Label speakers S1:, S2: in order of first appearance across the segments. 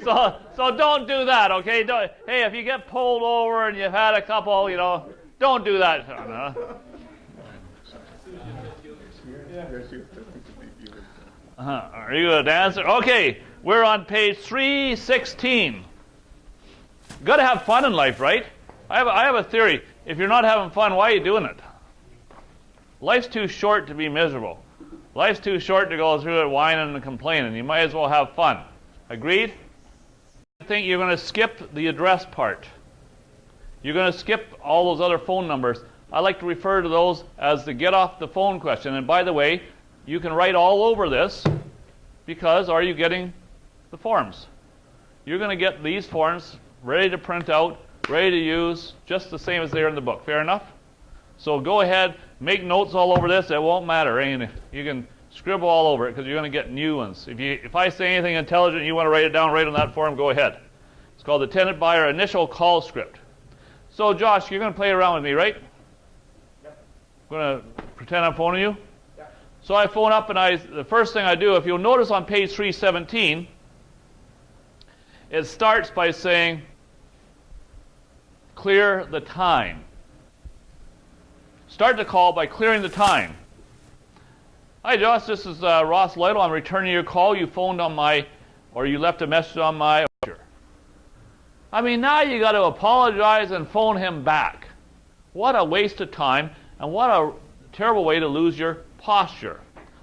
S1: So don't do that, okay? Hey, if you get pulled over and you've had a couple, don't do that. Are you good answer? Okay, we're on page 316. Got to have fun in life, right? I have a theory. If you're not having fun, why are you doing it? Life's too short to be miserable. Life's too short to go through it whining and complaining. You might as well have fun. Agreed? I think you're going to skip the address part. You're going to skip all those other phone numbers. I like to refer to those as the get off the phone question. And by the way, you can write all over this because are you getting the forms? You're going to get these forms ready to print out, ready to use, just the same as they're in the book. Fair enough? So go ahead, make notes all over this. It won't matter. You can scribble all over it because you're going to get new ones. If I say anything intelligent and you want to write it down right on that form, go ahead. It's called the tenant buyer initial call script. So Josh, you're going to play around with me, right?
S2: Yep.
S1: I'm going to pretend I'm phoning you?
S2: Yep.
S1: So I phone up and the first thing I do, if you'll notice on page 317, it starts by saying, clear the time. Start the call by clearing the time. Hi Josh, this is Ross Lytle. I'm returning your call. You phoned on you left a message on my. I mean, now you got to apologize and phone him back. What a waste of time, and what a terrible way to lose your posture.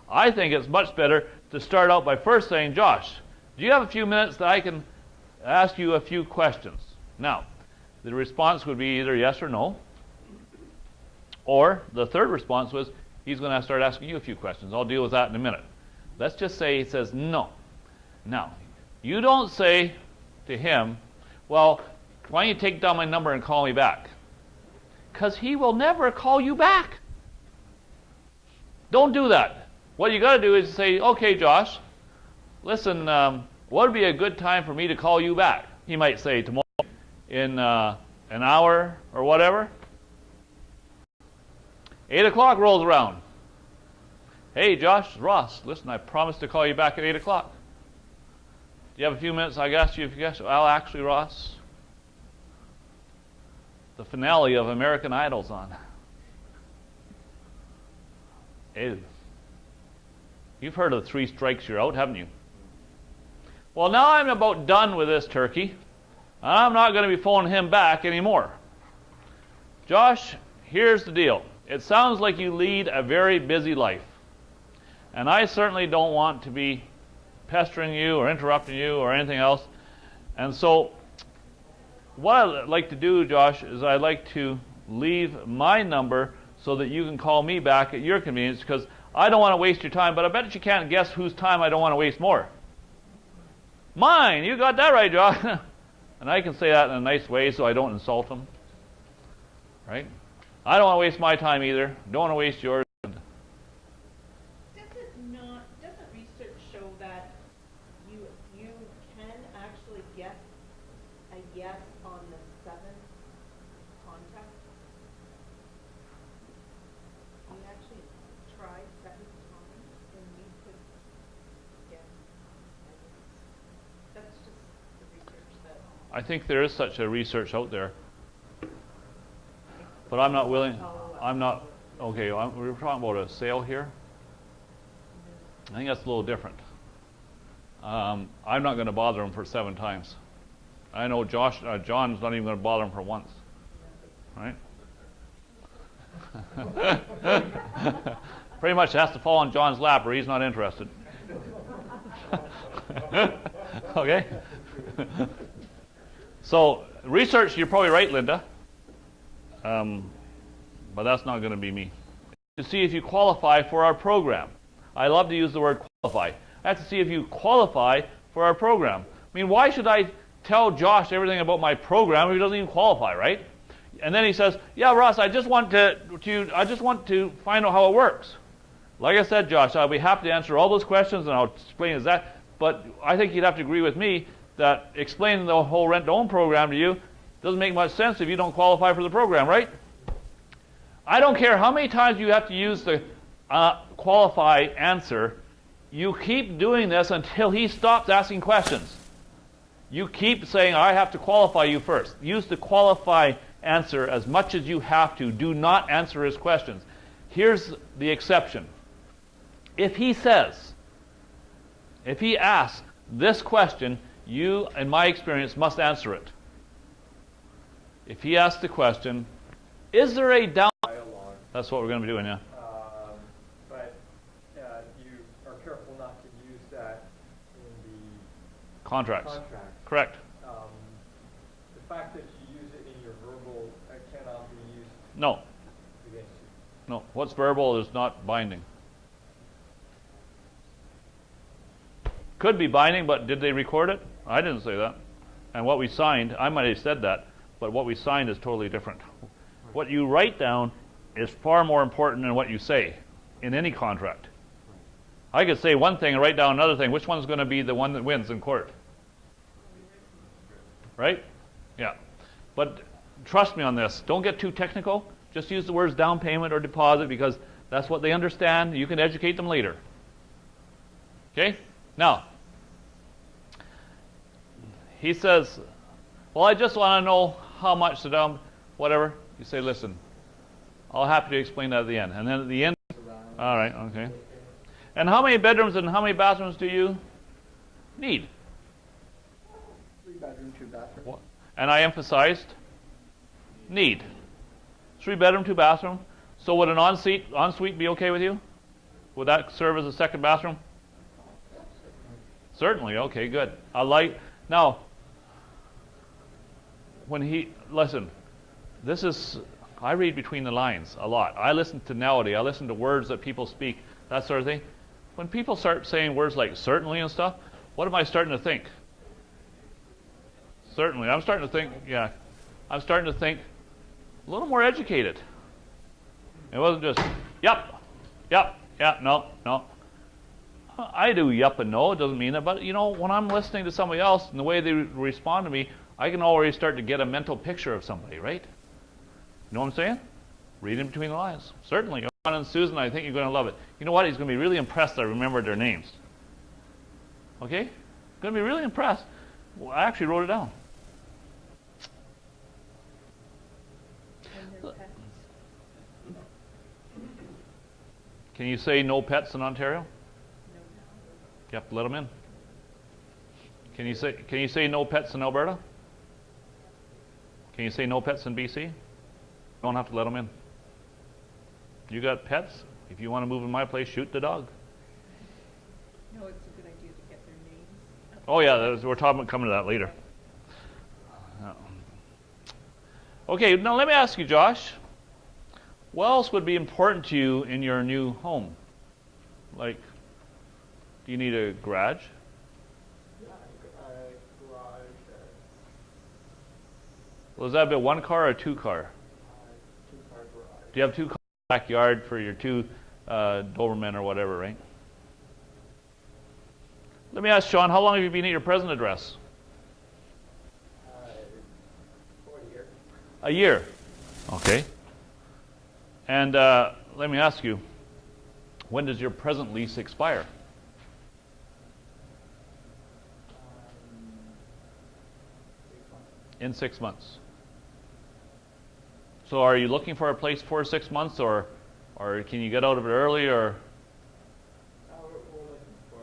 S1: I think it's much better to start out by first saying, Josh, do you have a few minutes that I can ask you a few questions? Now, the response would be either yes or no, or the third response was, he's going to start asking you a few questions. I'll deal with that in a minute. Let's just say he says no. Now, you don't say to him, well, why don't you take down my number and call me back? Because he will never call you back. Don't do that. What you got to do is say, okay, Josh, listen, what would be a good time for me to call you back? He might say tomorrow in an hour or whatever. 8 o'clock rolls around. Hey, Josh, Ross, listen, I promised to call you back at 8 o'clock. Do you have a few minutes? I asked you if you guessed. Well, actually, Ross, the finale of American Idol's on. Ew. You've heard of the 3 strikes you're out, haven't you? Well, now I'm about done with this turkey. I'm not going to be phoning him back anymore. Josh, here's the deal. It sounds like you lead a very busy life. And I certainly don't want to be pestering you or interrupting you or anything else. And so what I'd like to do, Josh, is I'd like to leave my number so that you can call me back at your convenience, because I don't want to waste your time, but I bet you can't guess whose time I don't want to waste more. Mine! You got that right, Josh. And I can say that in a nice way so I don't insult them. Right? I don't want to waste my time either. Don't want to waste yours.
S3: Doesn't research show that you can actually get a yes on the 7th contact? We actually tried 7 times and you could get a yes. That's just the research that...
S1: I think there is such a research out there. But I'm not willing, okay, we're talking about a sale here. I think that's a little different. I'm not going to bother him for 7 times. I know John's not even going to bother him for once. Right? Pretty much has to fall on John's lap or he's not interested. Okay? So, research, you're probably right, Linda. But that's not going to be me. To see if you qualify for our program. I love to use the word qualify. I have to see if you qualify for our program. I mean, why should I tell Josh everything about my program if he doesn't even qualify, right? And then he says, yeah, Ross, I just want to find out how it works. Like I said, Josh, I'll be happy to answer all those questions and I'll explain that. But I think you'd have to agree with me that explaining the whole rent-to-own program to you doesn't make much sense if you don't qualify for the program, right? I don't care how many times you have to use the qualify answer, You keep doing this until he stops asking questions. You keep saying, I have to qualify you first. Use the qualify answer as much as you have to. Do not answer his questions. Here's the exception. If he asks this question, you, in my experience, must answer it. If he asks the question, is there a down... That's what we're going to be doing, yeah.
S2: But you are careful not to use that in the
S1: Contracts.
S2: contract.
S1: Correct.
S2: The fact that you use it in your verbal cannot be used
S1: No.
S2: against you.
S1: No. What's verbal is not binding. Could be binding, but did they record it? I didn't say that. And what we signed, I might have said that, but what we signed is totally different. What you write down is far more important than what you say in any contract. I could say one thing and write down another thing. Which one's going to be the one that wins in court? Right? Yeah. But trust me on this. Don't get too technical. Just use the words down payment or deposit because that's what they understand. You can educate them later. Okay? Now, he says, well, I just want to know how much the down, whatever. You say, listen, I'll happy to explain that at the end. And then at the end, all right, okay. And how many bedrooms and how many bathrooms do you need?
S4: 3 bedroom, 2 bathroom.
S1: And I emphasized need. 3 bedroom, 2 bathroom. So would an ensuite be okay with you? Would that serve as a second bathroom? Certainly. Okay, good. Now, listen, I read between the lines a lot. I listen to nowadays. I listen to words that people speak, that sort of thing. When people start saying words like certainly and stuff, what am I starting to think? Certainly. I'm starting to think a little more educated. It wasn't just, yep, yeah, no. I do yup and no, it doesn't mean that, but when I'm listening to somebody else and the way they respond to me, I can already start to get a mental picture of somebody, right? You know what I'm saying? Read in between the lines. Certainly. John and Susan, I think you're going to love it. You know what? He's going to be really impressed that I remembered their names. Okay? Going to be really impressed. Well, I actually wrote it down.
S3: And their pets.
S1: Can you say no pets in Ontario?
S3: No.
S1: You have to let them in. Can you say no pets in Alberta? Can you say no pets in BC? You don't have to let them in. You got pets? If you want to move in my place, shoot the dog.
S3: No, it's a good idea to get their names.
S1: Oh yeah, we're talking about coming to that later. Okay, now let me ask you, Josh. What else would be important to you in your new home? Like, do you need a garage?
S2: Yeah, garage.
S1: Well, is that a 1 car or a 2 car?
S2: 2-car garage.
S1: Do you have 2 cars in the backyard for your 2 Dobermen or whatever, right? Let me ask Sean, how long have you been at your present address?
S2: For a year.
S1: A year. Okay. And let me ask you, when does your present lease expire? In 6 months. So are you looking for a place for 6 months, or can you get out of it early, or
S2: We're looking for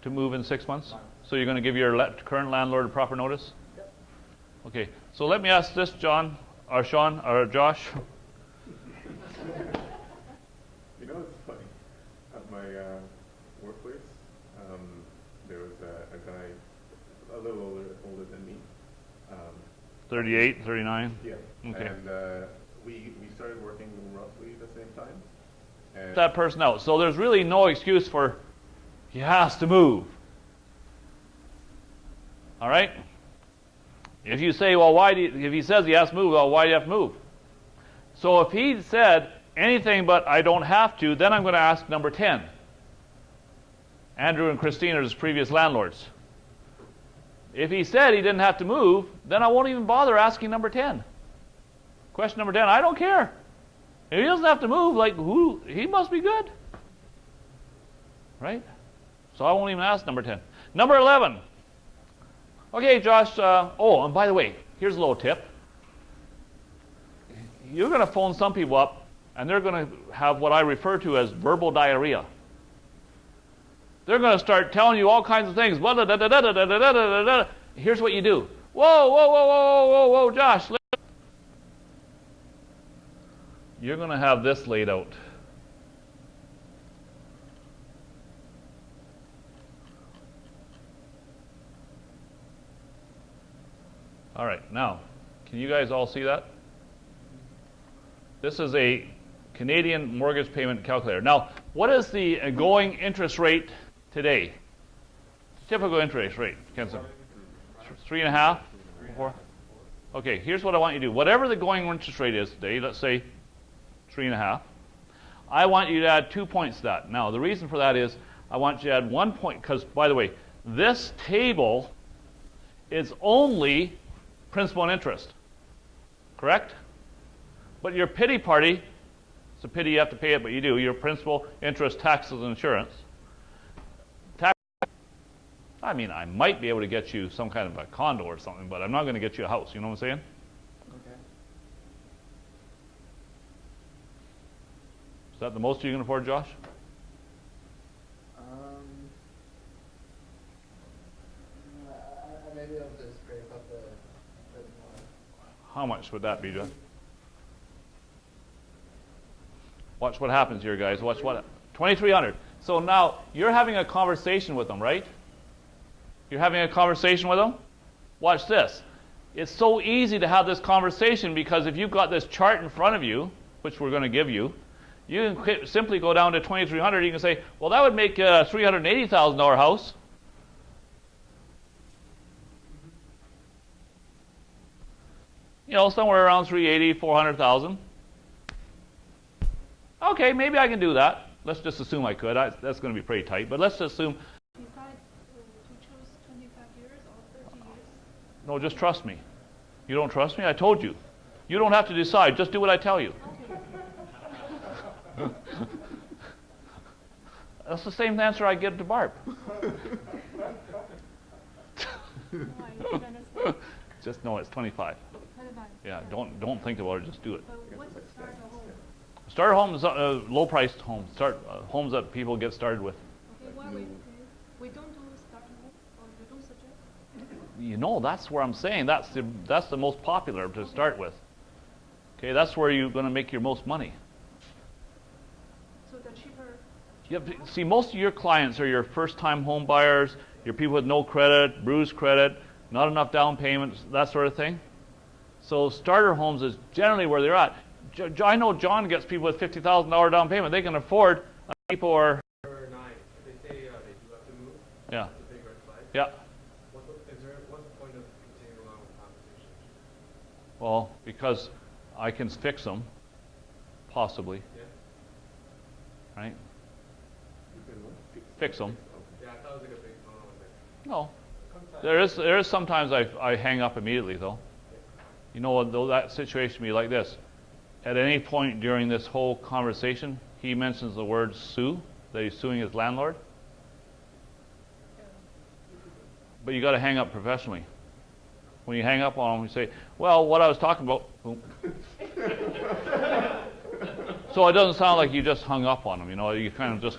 S1: to move in 6 months? So you're going to give your current landlord a proper notice?
S2: Yep.
S1: Okay. So let me ask this, John, or Sean, or Josh.
S5: You know, it's funny. At my workplace, there was a guy a little older than me.
S1: 38, 39?
S5: Yeah.
S1: Okay.
S5: And we started working roughly the same time. And
S1: That person out. So there's really no excuse for he has to move. All right? If you say, well, if he says he has to move, well, why do you have to move? So if he said anything but I don't have to, then I'm going to ask number 10. Andrew and Christine are his previous landlords. If he said he didn't have to move, then I won't even bother asking number 10. Question number 10, I don't care. If he doesn't have to move, he must be good. Right? So I won't even ask number 10. Number 11. Okay, Josh. Oh, and by the way, here's a little tip. You're going to phone some people up, and they're going to have what I refer to as verbal diarrhea. They're going to start telling you all kinds of things. Here's what you do. Whoa, whoa, whoa, whoa, whoa, whoa, Josh. You're going to have this laid out. All right, now, can you guys all see that? This is a Canadian mortgage payment calculator. Now, what is the going interest rate today? Typical interest rate, Kenson? 3.5? 4? Okay, here's what I want you to do. Whatever the going interest rate is today, let's say 3.5, I want you to add 2 points to that. Now, the reason for that is I want you to add 1 point, because, by the way, this table is only principal and interest, correct? But your pity party, it's a pity you have to pay it, but you do, your principal, interest, taxes, and insurance. I mean, I might be able to get you some kind of a condo or something, but I'm not going to get you a house, you know what I'm saying?
S4: Okay.
S1: Is that the most you can afford, Josh?
S4: Maybe I'll just scrape up a bit more.
S1: How much would that be, John? Watch what happens here, guys. Watch what 2,300. So now you're having a conversation with them, right? You're having a conversation with them? Watch this. It's so easy to have this conversation because if you've got this chart in front of you, which we're going to give you, you can simply go down to 2,300. You can say, well, that would make a $380,000 house. You know, somewhere around 380, 400,000. Okay, maybe I can do that. Let's just assume I could. That's going to be pretty tight, but let's just assume.
S3: Decide to choose 25 years or 30 years.
S1: No, just trust me. You don't trust me? I told you. You don't have to decide. Just do what I tell you.
S3: Okay.
S1: That's the same answer I give to Barb.
S3: No, I don't understand.
S1: Just know it's 25.
S3: 25.
S1: Yeah, don't think about it. Just do it.
S3: But what's the start of home?
S1: Starter homes, low-priced homes. Homes that people get started with.
S3: Okay, why we don't do starter home, or you don't suggest?
S1: You know, that's where I'm saying that's the most popular to start with. Okay, that's where you're going to make your most money.
S3: So the cheaper.
S1: See, most of your clients are your first-time home buyers, your people with no credit, bruised credit, not enough down payments, that sort of thing. So starter homes is generally where they're at. I know John gets people with $50,000 down payment. They can afford. People are.
S5: Number 9, they say they do have to move.
S1: Yeah.
S5: That's a big red flag.
S1: Yeah.
S5: What's the point of continuing along with the conversation?
S1: Well, because I can fix them, possibly.
S5: Yeah.
S1: Right?
S5: You can what?
S1: Fix them.
S5: Yeah, I thought it was like a big no-no there.
S1: No. There is sometimes I hang up immediately though. You know, though that situation be like this. At any point during this whole conversation, he mentions the word sue, that he's suing his landlord. But you got to hang up professionally. When you hang up on him, you say, well, what I was talking about. Boom. So it doesn't sound like you just hung up on him, you know, you kind of just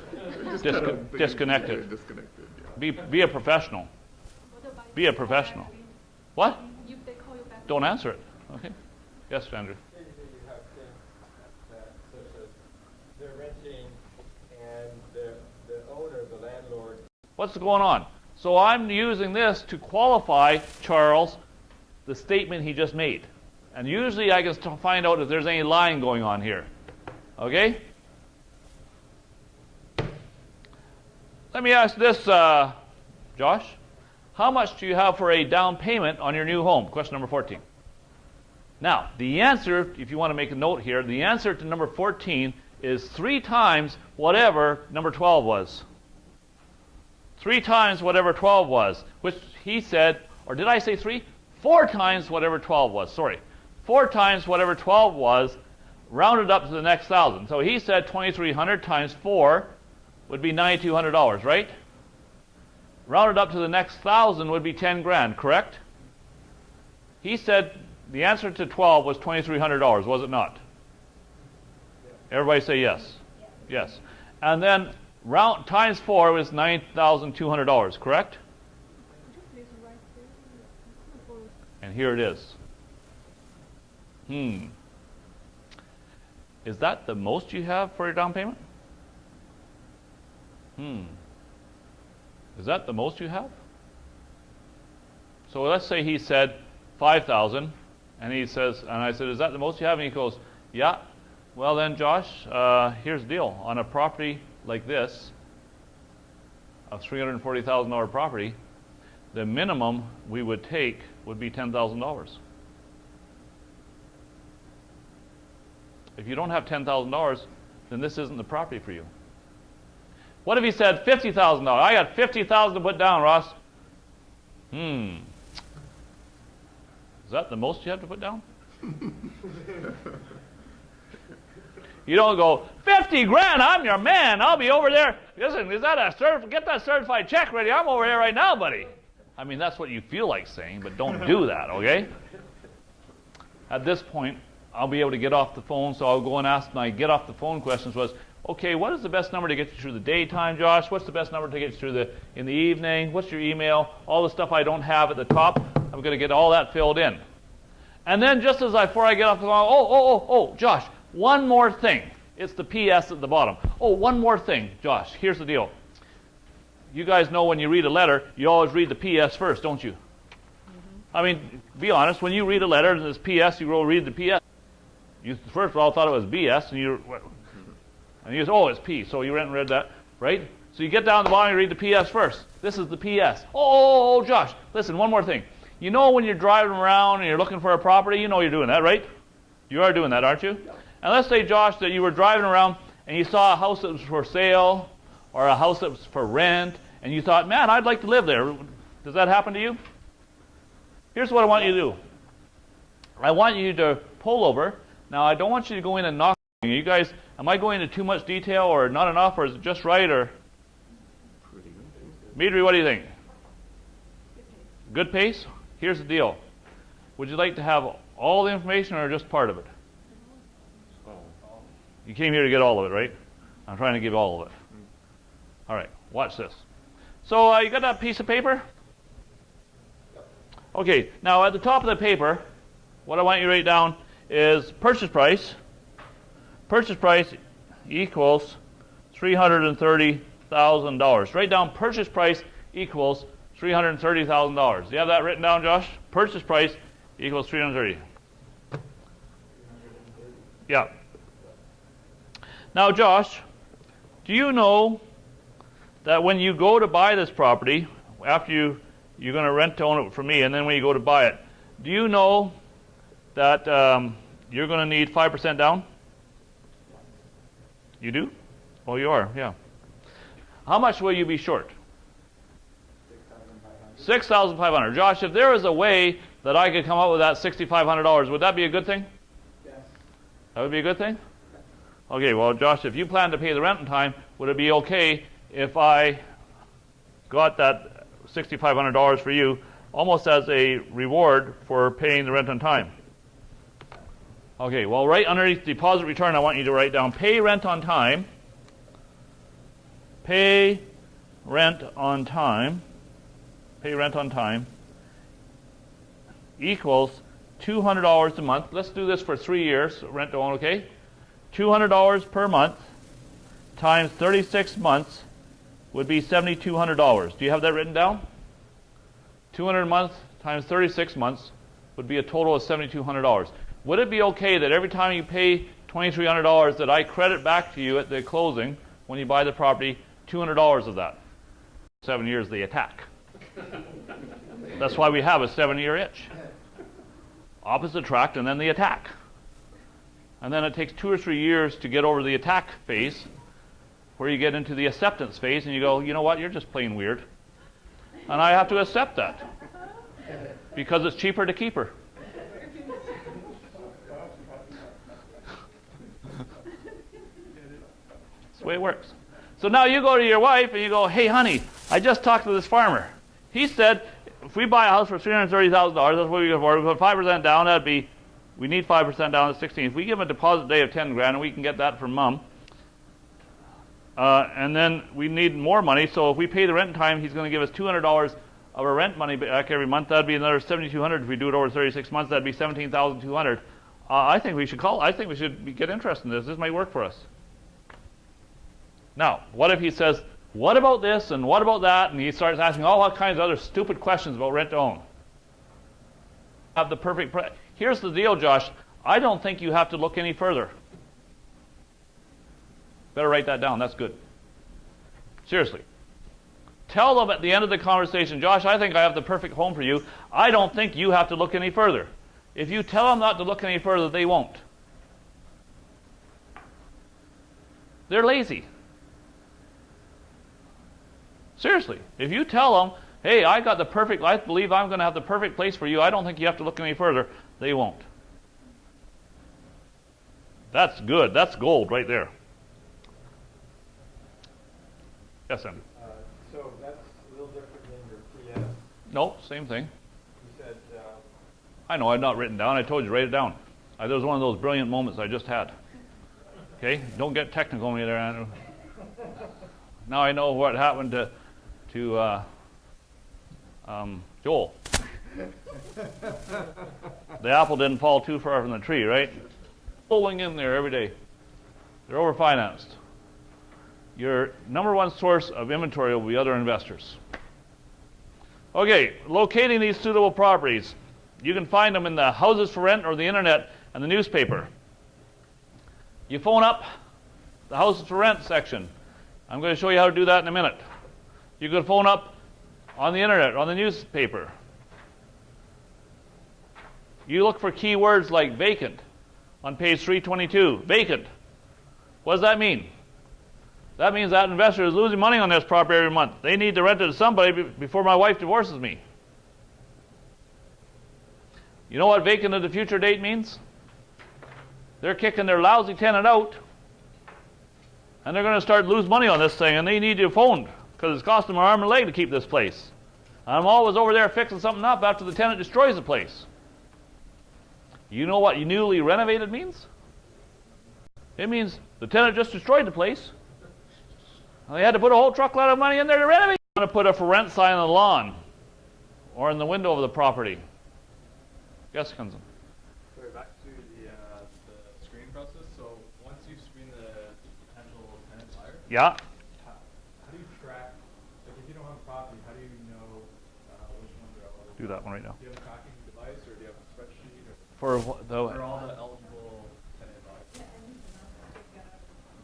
S1: disconnected.
S5: Disconnected, yeah.
S1: Be a professional.
S3: What about
S1: Be a professional. What?
S3: if they call you back?
S1: Don't answer it. Okay. Yes, Andrew.
S2: Maybe you have things that such as they're renting and the owner, the landlord.
S1: What's going on? So I'm using this to qualify, Charles, the statement he just made. And usually I can find out if there's any lying going on here. Okay? Let me ask this, Josh. How much do you have for a down payment on your new home? Question number 14. Now, the answer, if you want to make a note here, the answer to number 14 is 3 times whatever number 12 was. 3 times whatever 12 was, which he said, or did I say 3? 4 times whatever 12 was, sorry. 4 times whatever 12 was, rounded up to the next 1,000. So he said 2,300 times 4 would be $9,200, right? Rounded up to the next 1,000 would be 10 grand, correct? He said the answer to 12 was $2,300, was it not? Everybody say yes. Yes. And then round times 4 was $9,200, correct? And here it is. Is that the most you have for your down payment? Is that the most you have? So let's say he said 5,000, and he says, and I said, is that the most you have? And he goes, yeah. Well then, Josh, here's the deal. On a property like this, a $340,000 property, the minimum we would take would be $10,000. If you don't have $10,000, then this isn't the property for you. What if he said $50,000? I got $50,000 to put down, Ross. Is that the most you have to put down? You don't go, 50 grand, I'm your man, I'll be over there. Listen, is that get that certified check ready, I'm over here right now, buddy. I mean, that's what you feel like saying, but don't do that, okay? At this point, I'll be able to get off the phone, so I'll go and ask my get off the phone questions was, okay, what is the best number to get you through the daytime, Josh? What's the best number to get you through in the evening? What's your email? All the stuff I don't have at the top, I'm going to get all that filled in. And then just before I get off the phone, Josh, one more thing. It's the PS at the bottom. Oh, one more thing, Josh. Here's the deal. You guys know when you read a letter, you always read the PS first, don't you? I mean, be honest. When you read a letter and there's PS, you go read the PS. You first of all thought it was BS, and you said, oh, it's P. So you went and read that, right? So you get down to the bottom, you read the PS first. This is the PS. Oh, Josh, listen, one more thing. You know when you're driving around and you're looking for a property, you know you're doing that, right? You are doing that, aren't you? And let's say, Josh, that you were driving around and you saw a house that was for sale or a house that was for rent, and you thought, man, I'd like to live there. Does that happen to you? Here's what I want you to do. I want you to pull over. Now, I don't want you to go in and knock. You guys, am I going into too much detail or not enough, or is it just right? Or Meadry, what do you think? Good pace? Here's the deal. Would you like to have all the information or just part of it? You came here to get all of it, right? I'm trying to give all of it. All right, watch this. So you got that piece of paper? Okay, now at the top of the paper, what I want you to write down is purchase price. Purchase price equals $330,000. Write down purchase price equals $330,000. Do you have that written down, Josh? Purchase price equals $330,000. Yeah. Now, Josh, do you know that when you go to buy this property, after you're going to rent to own it from me, and then when you go to buy it, do you know that you're going to need 5% down? You do? Oh, you are, yeah. How much will you be short? $6,500. Josh, if there was a way that I could come up with that $6,500, would that be a good thing?
S4: Yes.
S1: That would be a good thing? Okay, well, Josh, if you plan to pay the rent in time, would it be okay if I got that $6,500 for you almost as a reward for paying the rent on time? Okay, well, right underneath deposit return, I want you to write down pay rent on time. Pay rent on time. Pay rent on time equals $200 a month. Let's do this for 3 years, rent to own, okay? $200 per month times 36 months would be $7,200. Do you have that written down? 200 a month times 36 months would be a total of $7,200. Would it be okay that every time you pay $2,300 that I credit back to you at the closing when you buy the property, $200 of that? 7 years the attack. That's why we have a 7-year itch. Opposite attract and then the attack. And then it takes 2 or 3 years to get over the attack phase, where you get into the acceptance phase and you go, you know what, you're just plain weird. And I have to accept that because it's cheaper to keep her. That's the way it works. So now you go to your wife and you go, hey, honey, I just talked to this farmer. He said, if we buy a house for $330,000, that's what we can afford. We put 5% down, that'd be, we need 5% down at 16. If we give him a deposit today of 10 grand, and we can get that from mom, and then we need more money, so if we pay the rent in time, he's going to give us $200 of our rent money back every month. That'd be another $7,200 if we do it over 36 months. That'd be $17,200. I think we should get interested in this. This might work for us. Now, what if he says, what about this and what about that? And he starts asking all kinds of other stupid questions about rent to own. Have the perfect price. Here's the deal, Josh. I don't think you have to look any further. Better write that down. That's good. Seriously. Tell them at the end of the conversation, Josh, I think I have the perfect home for you. I don't think you have to look any further. If you tell them not to look any further, they won't. They're lazy. Seriously. If you tell them, hey, I believe I'm going to have the perfect place for you, I don't think you have to look any further, they won't. That's good. That's gold right there. Yes, Andrew.
S2: So that's a little different than your PS.
S1: No, same thing.
S2: You said,
S1: I know, I've not written down. I told you, write it down. There was one of those brilliant moments I just had. Okay? Don't get technical on me there, Andrew. Now I know what happened to Joel. The apple didn't fall too far from the tree, right? Pulling in there every day. They're overfinanced. Your number one source of inventory will be other investors. Okay, locating these suitable properties. You can find them in the houses for rent or the internet and the newspaper. You phone up the houses for rent section. I'm going to show you how to do that in a minute. You can phone up on the internet, on the newspaper. You look for keywords like vacant on page 322. Vacant. What does that mean? That means that investor is losing money on this property every month. They need to rent it to somebody before my wife divorces me. You know what vacant at the future date means? They're kicking their lousy tenant out, and they're going to start lose money on this thing, and they need you phoned because it's costing them an arm and a leg to keep this place. I'm always over there fixing something up after the tenant destroys the place. You know what newly renovated means? It means the tenant just destroyed the place. They had to put a whole truckload of money in there to renovate. You want to put a for rent sign on the lawn or in the window of the property. Yes, Kunzen.
S6: Sorry, back to the screening process. So once you screen the potential tenant buyer,
S1: Yeah.
S6: how do you track, like if you don't have a property, how do you know which ones are eligible?
S1: Do that one right now.
S6: Do you have a tracking device or do you have a spreadsheet
S1: For
S6: for all the eligible tenant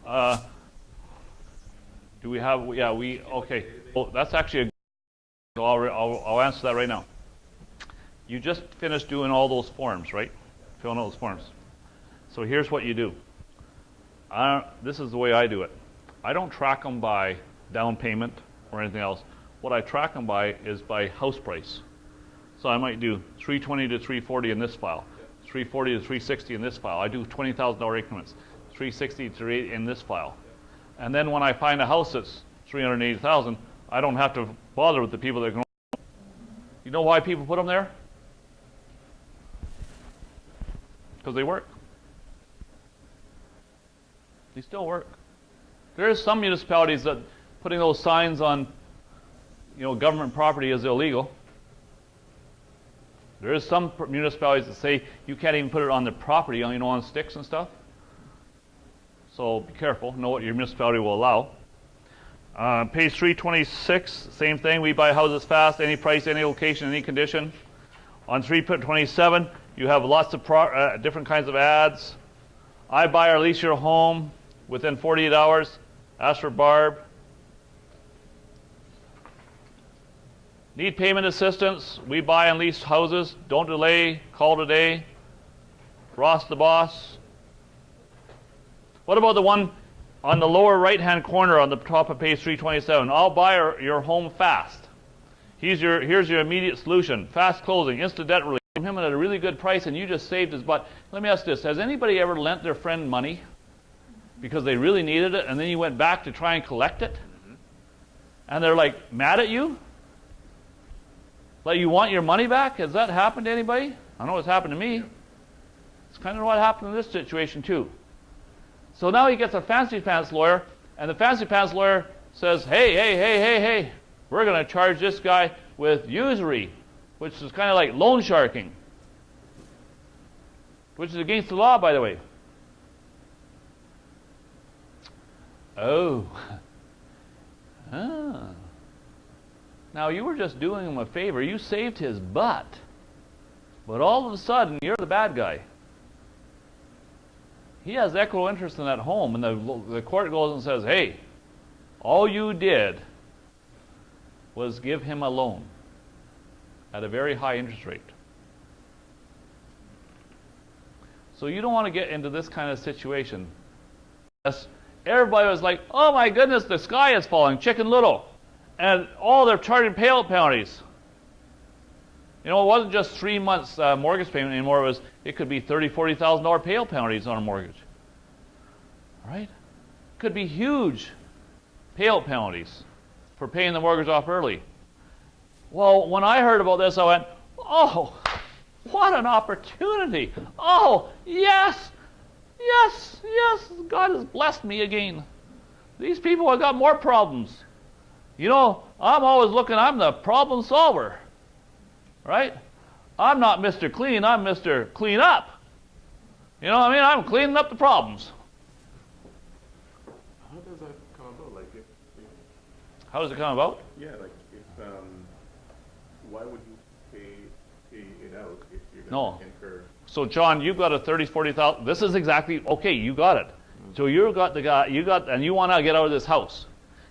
S6: buyers?
S1: Do we have? Yeah, okay. Well, that's actually so I'll answer that right now. You just finished doing all those forms, right? Filling out those forms. So here's what you do. This is the way I do it. I don't track them by down payment or anything else. What I track them by is by house price. So I might do 320 to 340 in this file, 340 to 360 in this file. I do $20,000 increments, 360 to 380 in this file. And then when I find a house that's $380,000, I don't have to bother with the people that are going. You know why people put them there? Because they work. They still work. There is some municipalities that putting those signs on, government property is illegal. There is some municipalities that say you can't even put it on the property, on sticks and stuff. So be careful. Know what your municipality will allow. Page 326, same thing. We buy houses fast, any price, any location, any condition. On 327, you have lots of different kinds of ads. I buy or lease your home within 48 hours. Ask for Barb. Need payment assistance. We buy and lease houses. Don't delay. Call today. Ross the boss. What about the one on the lower right-hand corner on the top of page 327? I'll buy your home fast. Here's your immediate solution. Fast closing, instant debt relief. Him at a really good price, and you just saved his butt. Let me ask this: has anybody ever lent their friend money because they really needed it, and then you went back to try and collect it, and they're like mad at you? Like you want your money back? Has that happened to anybody? I know it's happened to me. It's kind of what happened in this situation too. So now he gets a fancy pants lawyer, and the fancy pants lawyer says, hey, we're going to charge this guy with usury, which is kind of like loan sharking, which is against the law, by the way. Oh. Ah. Now you were just doing him a favor. You saved his butt. But all of a sudden, you're the bad guy. He has equitable interest in that home, and the court goes and says, hey, all you did was give him a loan at a very high interest rate. So you don't want to get into this kind of situation. Yes, everybody was like, oh my goodness, the sky is falling, Chicken Little. And they're charging payout penalties. You know, it wasn't just 3 months mortgage payment anymore. It could be $30,000, $40,000 payout penalties on a mortgage. All right? Could be huge payout penalties for paying the mortgage off early. Well, when I heard about this, I went, oh, what an opportunity. Oh, yes, God has blessed me again. These people have got more problems. You know, I'm always looking, I'm the problem solver. Right? I'm not Mr. Clean, I'm Mr. Clean Up. You know what I mean? I'm cleaning up the problems.
S5: How does that come about? Like, if
S1: How does it come about?
S5: yeah, like if why would you pay it out if you're going to incur?
S1: So John, you've got a 30, 40,000. This is exactly okay. You got it. So you got the guy. And you want to get out of this house.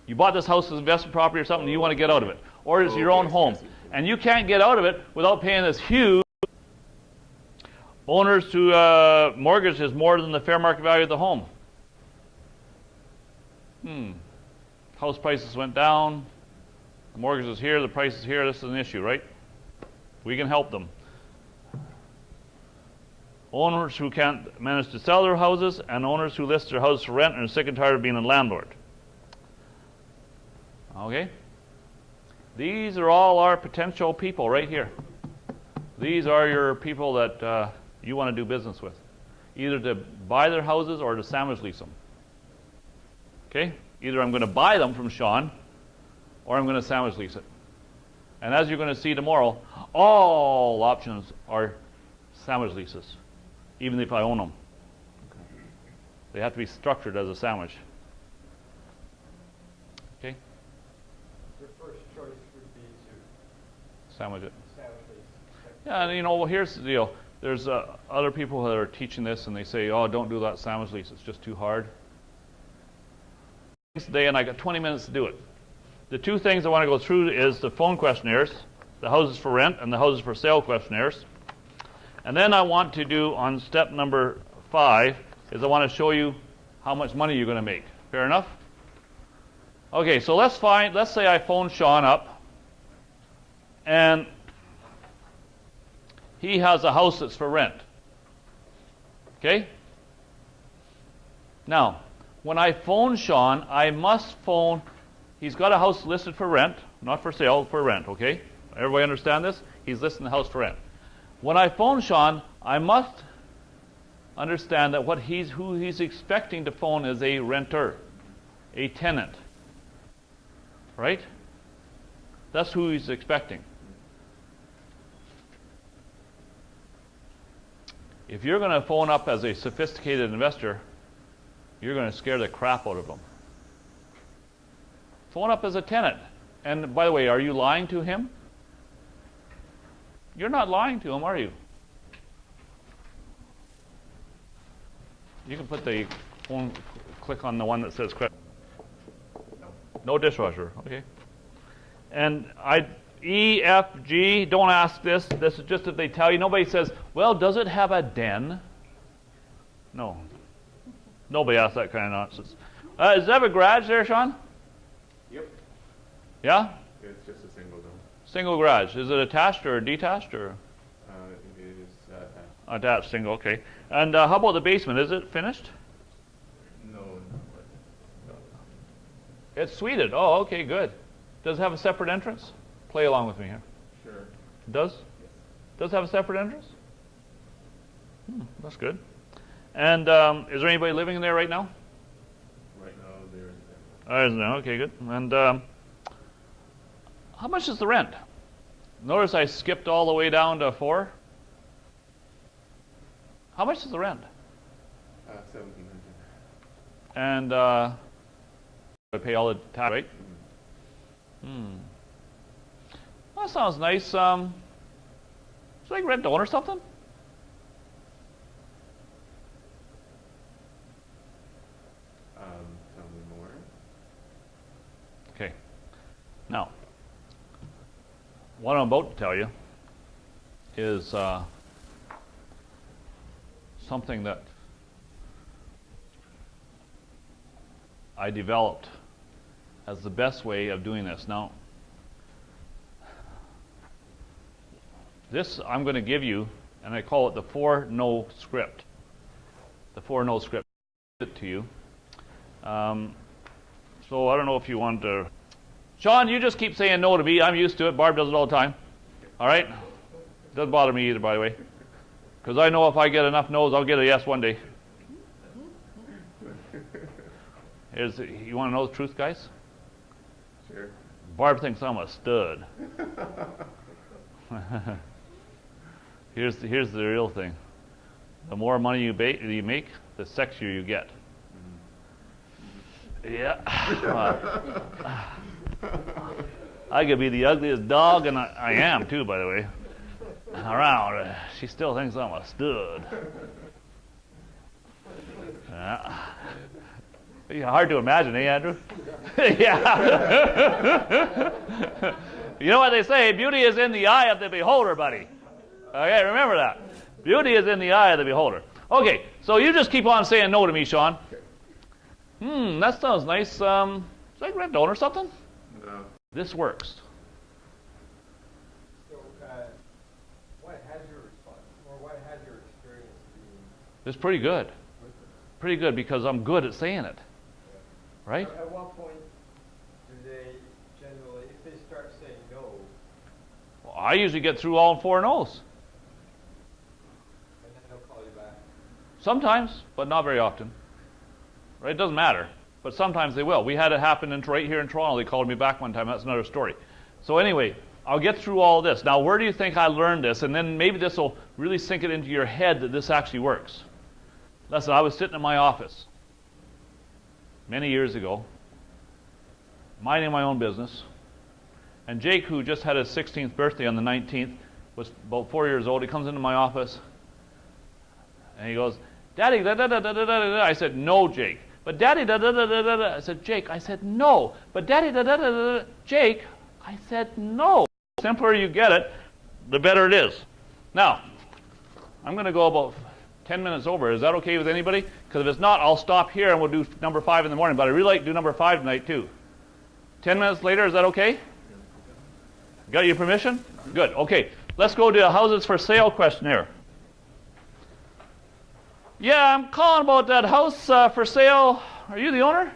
S1: You bought this house as investment property or something. And you want to get out of it, or it's your own home, and you can't get out of it without paying this huge. Owners to mortgage is more than the fair market value of the home. House prices went down. The mortgage is here. The price is here. This is an issue, right? We can help them. Owners who can't manage to sell their houses, and owners who list their houses for rent and are sick and tired of being a landlord. Okay? These are all our potential people right here. These are your people that you want to do business with, either to buy their houses or to sandwich lease them. Okay? Either I'm going to buy them from Sean, or I'm going to sandwich lease it. And as you're going to see tomorrow, all options are sandwich leases, even if I own them. They have to be structured as a sandwich. Okay?
S2: Your first choice would be to
S1: Sandwich it.
S2: sandwich these.
S1: Yeah, and you know, well, here's the deal. There's other people that are teaching this, and they say, oh, don't do that sandwich lease. It's just too hard. Today, and I got 20 minutes to do it. The two things I want to go through is the phone questionnaires, the houses for rent and the houses for sale questionnaires. And then I want to do on step number 5 is I want to show you how much money you're going to make. Fair enough? Okay, so let's say I phone Sean up and he has a house that's for rent. Okay? Now, when I phone Sean, I must phone, he's got a house listed for rent, not for sale, for rent, okay? Everybody understand this? He's listing the house for rent. When I phone Sean, I must understand that who he's expecting to phone is a renter, a tenant, right? That's who he's expecting. If you're going to phone up as a sophisticated investor, you're going to scare the crap out of them. Phone up as a tenant. And by the way, are you lying to him? You're not lying to him, are you? You can put the phone, click on the one that says credit. No dishwasher, okay. And E, F, G, don't ask this. This is just if they tell you. Nobody says, well, does it have a den? No. Nobody asks that kind of nonsense. Does it have a garage there, Sean?
S5: Yep.
S1: Yeah?
S5: It's just a single dome.
S1: Single garage. Is it attached or detached or?
S5: It is
S1: Attached, single, okay. And how about the basement? Is it finished?
S5: no,
S1: It's suited. Oh, okay, good. Does it have a separate entrance? Play along with me here.
S5: Sure.
S1: It does? Does it have a separate entrance? That's good. And is there anybody living in there right now?
S5: Right now, there isn't.
S1: There isn't. Okay, good. And how much is the rent? Notice I skipped all the way down to 4. How much is the rent?
S5: 1,700.
S1: And I pay all the tax, right? That sounds nice. Is it like rent to own or something?
S5: Tell me more.
S1: Okay. Now, what I'm about to tell you is something that I developed as the best way of doing this. Now, this I'm going to give you, and I call it the 4-no script. The 4-no script. I'll give it to you. So I don't know if you want to. Sean, you just keep saying no to me. I'm used to it. Barb does it all the time. All right? Doesn't bother me either, by the way. Because I know if I get enough no's, I'll get a yes one day. You want to know the truth, guys?
S5: Sure.
S1: Barb thinks I'm a stud. Here's the real thing. The more money you make, the sexier you get. Yeah. I could be the ugliest dog, and I am too, by the way. Around, she still thinks I'm a stud. Yeah, hard to imagine, eh, Andrew? Yeah. You know what they say? Beauty is in the eye of the beholder, buddy. Okay, remember that. Beauty is in the eye of the beholder. Okay, so you just keep on saying no to me, Sean. That sounds nice. Is that rent owner or something?
S5: No.
S1: This works.
S2: So, what has your response, or what has your experience been?
S1: It's pretty good. Pretty good because I'm good at saying it. Right?
S2: At what point do they generally, if they start saying no,
S1: Well, I usually get through all 4 no's.
S2: and then they'll call you back?
S1: Sometimes, but not very often. Right? It doesn't matter. But sometimes they will. We had it happen right here in Toronto. They called me back one time. That's another story. So anyway, I'll get through all this. Now, where do you think I learned this? And then maybe this will really sink it into your head that this actually works. Listen, I was sitting in my office many years ago, minding my own business. And Jake, who just had his 16th birthday on the 19th, was about 4 years old. He comes into my office, and he goes, "Daddy, da da da da da da da." I said, "No, Jake." "But Daddy, da da da da da da." I said, "Jake." I said, "No." "But Daddy, da da da da da." "Jake." I said, "No." The simpler you get it, the better it is. Now, I'm going to go about 10 minutes over. Is that okay with anybody? Because if it's not, I'll stop here and we'll do number 5 in the morning. But I really like to do number 5 tonight too. 10 minutes later, is that okay? Got your permission? Good. Okay. Let's go to a houses for sale questionnaire. Yeah, I'm calling about that house for sale. Are you the owner?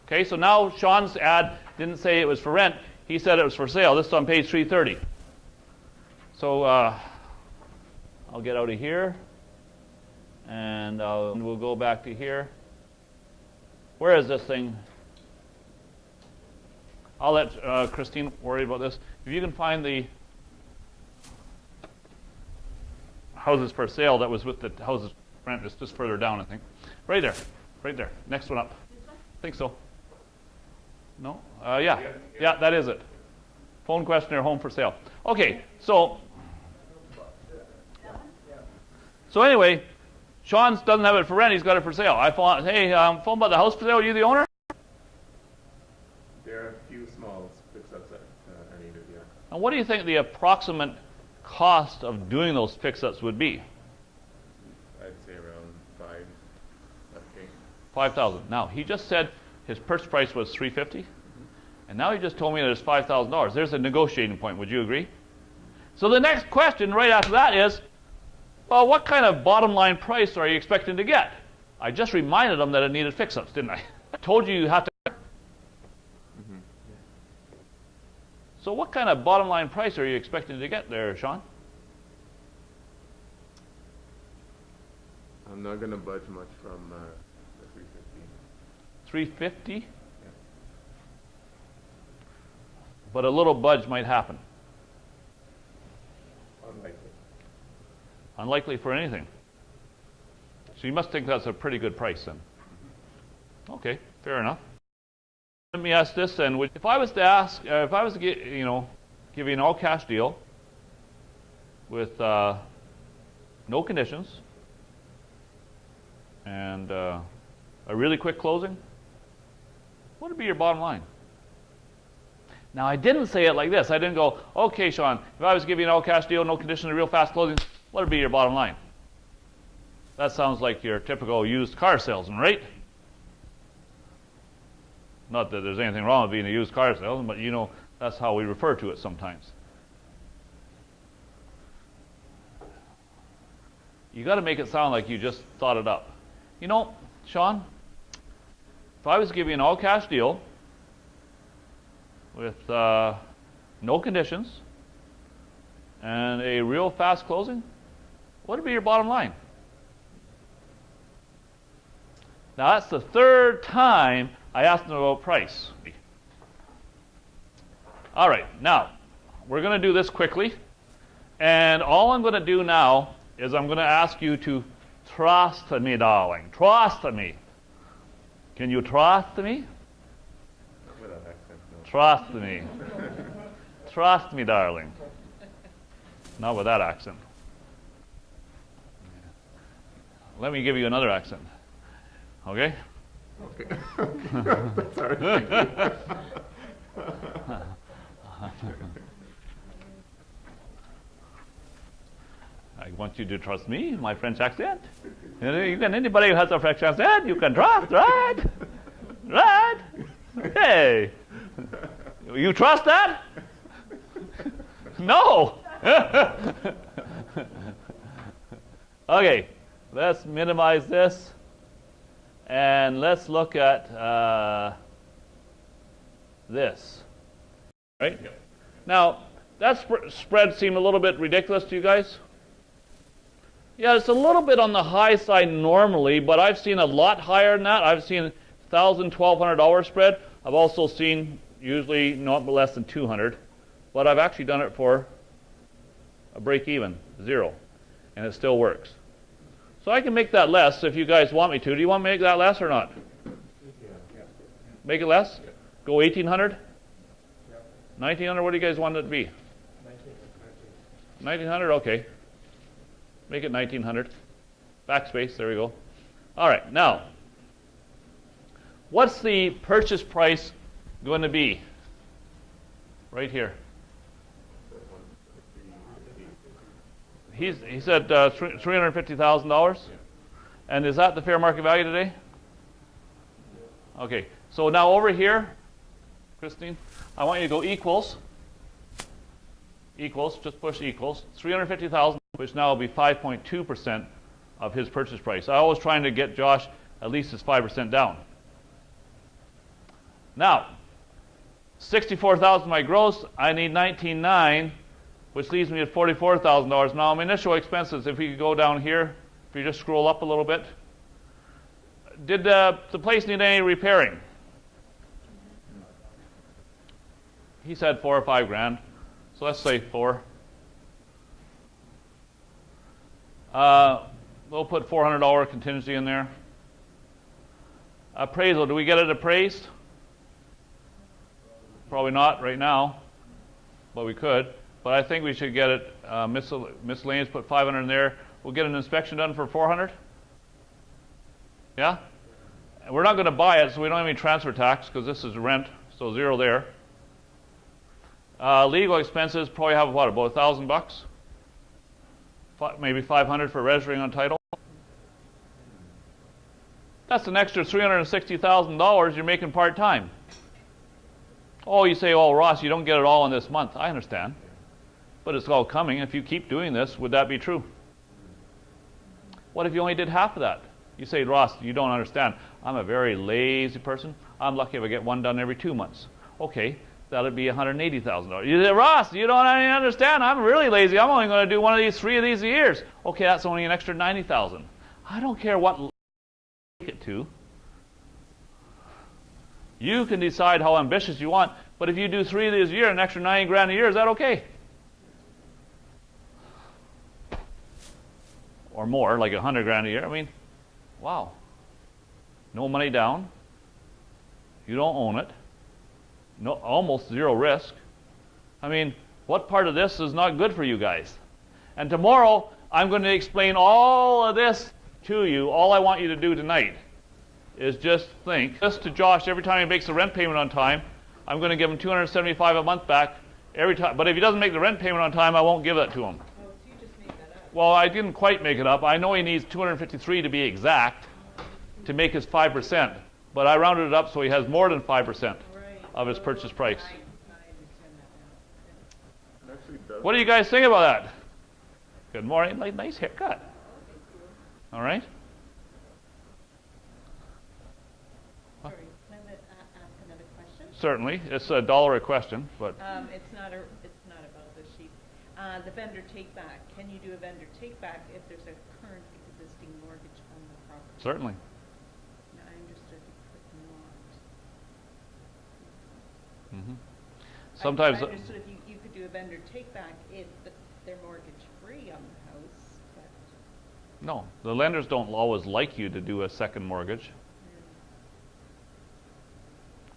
S1: Okay, so now Sean's ad didn't say it was for rent. He said it was for sale. This is on page 330. So I'll get out of here, and we'll go back to here. Where is this thing? I'll let Christine worry about this. If you can find the houses for sale that was with the houses for rent, it's just further down, I think. Right there. Right there. Next one up. I think so. No? Yeah. Yeah, that is it. Phone questionnaire, home for sale. Okay, so anyway, Sean doesn't have it for rent. He's got it for sale. I phone, hey, phone about the house for sale. Are you the owner?
S5: There are a few small fix-ups that are needed, yeah.
S1: And what do you think the approximate cost of doing those fix-ups would be?
S5: I'd say around 5K.
S1: 5,000. Now he just said his purchase price was $350, and now he just told me that it's $5,000. There's a negotiating point. Would you agree? So the next question right after that is, well, what kind of bottom line price are you expecting to get? I just reminded him that it needed fix-ups, didn't I? I told you you have to So what kind of bottom line price are you expecting to get there, Sean?
S5: I'm not gonna budge much from the 350.
S1: 350?
S5: Yeah.
S1: But a little budge might happen.
S5: Unlikely.
S1: Unlikely for anything. So you must think that's a pretty good price then. Okay, fair enough. Let me ask this then: if I was to ask, if I was to get, give you an all-cash deal with no conditions and a really quick closing, what would be your bottom line? Now, I didn't say it like this. I didn't go, okay, Sean, if I was to give you an all-cash deal, no conditions, a real fast closing, what would be your bottom line? That sounds like your typical used car salesman, right? Not that there's anything wrong with being a used car salesman, but that's how we refer to it sometimes. You got to make it sound like you just thought it up. Sean, if I was to give you an all-cash deal with no conditions and a real fast closing, what would be your bottom line? Now, that's the third time I asked them about price. All right, now, we're going to do this quickly. And all I'm going to do now is I'm going to ask you to trust me, darling. Trust me. Can you trust me?
S5: Not with that accent, no.
S1: Trust me. Trust me, darling. Not with that accent. Let me give you another accent. Okay?
S5: Okay. Sorry. Thank you.
S1: I want you to trust me, my French accent. Anybody who has a French accent, you can trust, right? Right? Hey, you trust that? No. Okay, let's minimize this, and let's look at this. Right? Now, that spread seem a little bit ridiculous to you guys? Yeah, it's a little bit on the high side normally, but I've seen a lot higher than that. I've seen $1,000, $1,200 spread. I've also seen usually not less than 200, but I've actually done it for a break even, 0, and it still works. So I can make that less if you guys want me to. Do you want me to make that less or not?
S5: Yeah.
S1: Make it less? Go 1,800? 1,900, what do you guys want it to be? 1,900, okay. Make it 1,900. Backspace, there we go. All right, now, what's the purchase price going to be? Right here. He said $350,000? And is that the fair market value today? Okay, so now over here, Christine, I want you to go equals. Equals, just push equals. 350,000, which now will be 5.2% of his purchase price. I was trying to get Josh at least his 5% down. Now, 64,000 my gross, I need 19,900, which leaves me at $44,000. Now, my initial expenses, if we could go down here, if you just scroll up a little bit. Did the place need any repairing? He said 4 or 5 grand. So let's say 4. We'll put $400 contingency in there. Appraisal, do we get it appraised? Probably not right now, but we could. But I think we should get it miscellaneous, put 500 in there. We'll get an inspection done for 400. Yeah? And we're not going to buy it, so we don't have any transfer tax because this is rent, so 0 there. Legal expenses probably have what, about $1,000? Maybe 500 for registering on title. That's an extra $360,000 you're making part-time. Oh, you say, oh, Ross, you don't get it all in this month. I understand. But it's all coming. If you keep doing this, would that be true? What if you only did half of that? You say, Ross, you don't understand. I'm a very lazy person. I'm lucky if I get one done every 2 months. Okay, that'd be $180,000. You say, Ross, you don't even understand. I'm really lazy. I'm only going to do one of these, 3 of these a year. Okay, that's only an extra $90,000. I don't care what take it to. You can decide how ambitious you want, but if you do 3 of these a year, an extra $90,000 a year, is that okay? Or more, like $100,000 a year. I mean, wow. No money down. You don't own it. No, almost zero risk. I mean, what part of this is not good for you guys? And tomorrow, I'm going to explain all of this to you. All I want you to do tonight is just think. Just to Josh, every time he makes the rent payment on time, I'm going to give him $275 a month back every time. But if he doesn't make the rent payment on time, I won't give that to him.
S3: Oh, so you just made that up.
S1: Well, I didn't quite make it up. I know he needs 253 to be exact to make his 5%. But I rounded it up so he has more than 5% of his purchase price.
S5: It actually does.
S1: What do you guys think about that? Good morning. Nice haircut. All right.
S7: Sorry, can I ask another question?
S1: Certainly. It's $1 a question, but
S7: It's not about the sheep. The vendor take back. Can you do a vendor take back if there's a current existing mortgage on the property?
S1: certainly.
S7: No, I understood you could not.
S1: hmm Sometimes,
S7: I understood if you could do a vendor take back if they're mortgage free on the house, but
S1: no, the lenders don't always like you to do a second mortgage.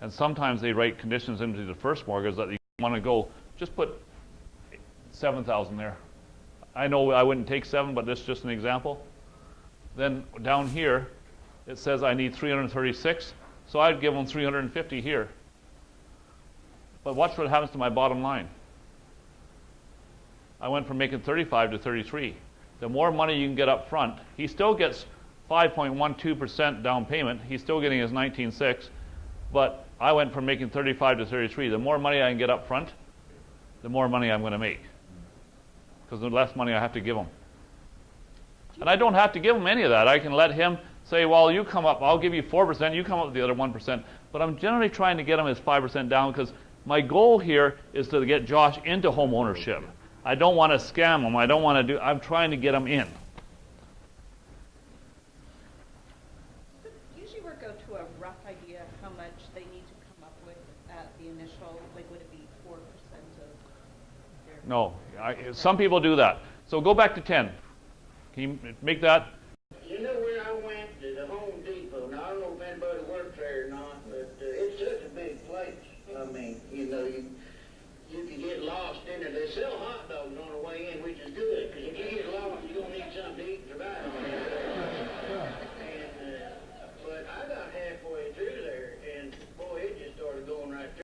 S1: And sometimes they write conditions into the first mortgage that you want to go, just put 7,000 there. I know I wouldn't take 7, but this is just an example. Then down here, it says I need 336, so I'd give them 350 here. But watch what happens to my bottom line. I went from making 35 to 33. The more money you can get up front, he still gets 5.12% down payment. He's still getting his 19.6, but I went from making 35 to 33. The more money I can get up front, the more money I'm going to make, because the less money I have to give him. And I don't have to give him any of that. I can let him say, well, you come up, I'll give you 4%, you come up with the other 1%. But I'm generally trying to get him his 5% down, because my goal here is to get Josh into home ownership. I don't want to scam him. I'm trying to get him in.
S7: so usually work out to a rough idea how much they need to come up with at the initial, like would it be 4% of their...
S1: No, some people do that. So go back to 10. Can you make that?
S8: You know, when I went to the Home Depot, now I don't know if anybody works there or not, but it's such a big place. I mean, you know, you can get lost in it. They sell hot dogs on the way